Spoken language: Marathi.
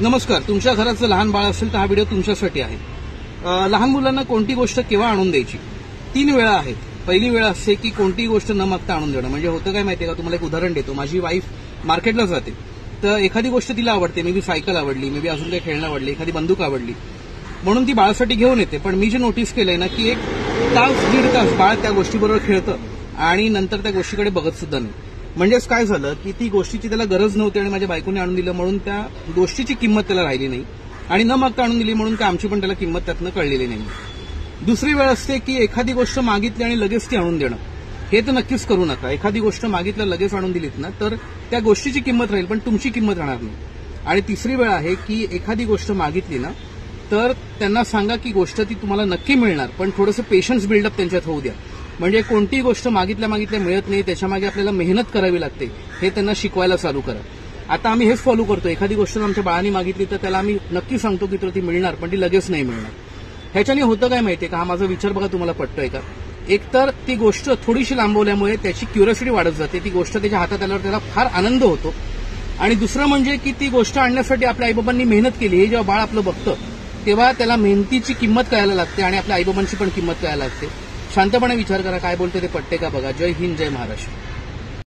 नमस्कार. तुमच्या घराचं लहान बाळ असेल तर हा व्हिडिओ तुमच्यासाठी आहे. लहान मुलांना कोणती गोष्ट केव्हा आणून द्यायची? 3 वेळा आहेत. पहिली वेळ असते की कोणतीही गोष्ट न मागता आणून देणं. म्हणजे होतं काय माहितीये का, तुम्हाला एक उदाहरण देतो. माझी वाईफ मार्केटला जाते, तर एखादी गोष्ट तिला आवडते, मे बी सायकल आवडली, मे बी अजून काही खेळणं आवडली, एखादी बंदूक आवडली, म्हणून ती बाळासाठी घेऊन येते. पण मी जे नोटीस केलंय ना, की 1 तास 1.5 तास बाळ त्या गोष्टीबरोबर खेळतं आणि नंतर त्या गोष्टीकडे बघत सुद्धा नाही. म्हणजेच काय झालं की ती गोष्टीची त्याला गरज नव्हती आणि माझ्या बायकोने आणून दिलं म्हणून त्या गोष्टीची किंमत त्याला राहिली नाही, आणि न मागता आणून दिली म्हणून आमची पण त्याला किंमत त्यातनं कळलेली नाही. दुसरी वेळ असते की एखादी गोष्ट मागितली आणि लगेच ती आणून देणं. हे तर नक्कीच करू नका. एखादी गोष्ट मागितलं लगेच आणून दिलीत ना, तर त्या गोष्टीची किंमत राहील पण तुमची किंमत राहणार नाही. आणि तिसरी वेळ आहे की एखादी गोष्ट मागितली ना, तर त्यांना सांगा की गोष्ट ती तुम्हाला नक्की मिळणार, पण थोडंसं पेशन्स बिल्डअप त्यांच्यात होऊ द्या. म्हणजे कोणतीही गोष्ट मागितल्या मिळत नाही, त्याच्यामागे आपल्याला मेहनत करावी लागते, हे त्यांना शिकवायला चालू करा. आता आम्ही हेच फॉलो करतो. एखादी गोष्ट आमच्या बाळाने मागितली तर त्याला आम्ही नक्की सांगतो की तुला ती मिळणार, पण ती लगेच नाही मिळणार. ह्याच्याने होतं काय माहितीये का, हा माझा विचार बघा तुम्हाला पटतोय का? एकतर ती गोष्ट थोडीशी लांबवल्यामुळे त्याची क्युरिओसिटी वाढत जाते, ती गोष्ट त्याच्या हातात आल्यावर त्याला फार आनंद होतो. आणि दुसरं म्हणजे की ती गोष्ट आणण्यासाठी आपल्या आईबाबांनी मेहनत केली, हे जेव्हा बाळ आपलं बघतं तेव्हा त्याला मेहनतीची किंमत कळायला लागते आणि आपल्या आईबाबांची पण किंमत कळायला लागते. शांतपणे विचार करा, काय बोलते ते पटते का बघा. जय हिंद, जय महाराष्ट्र.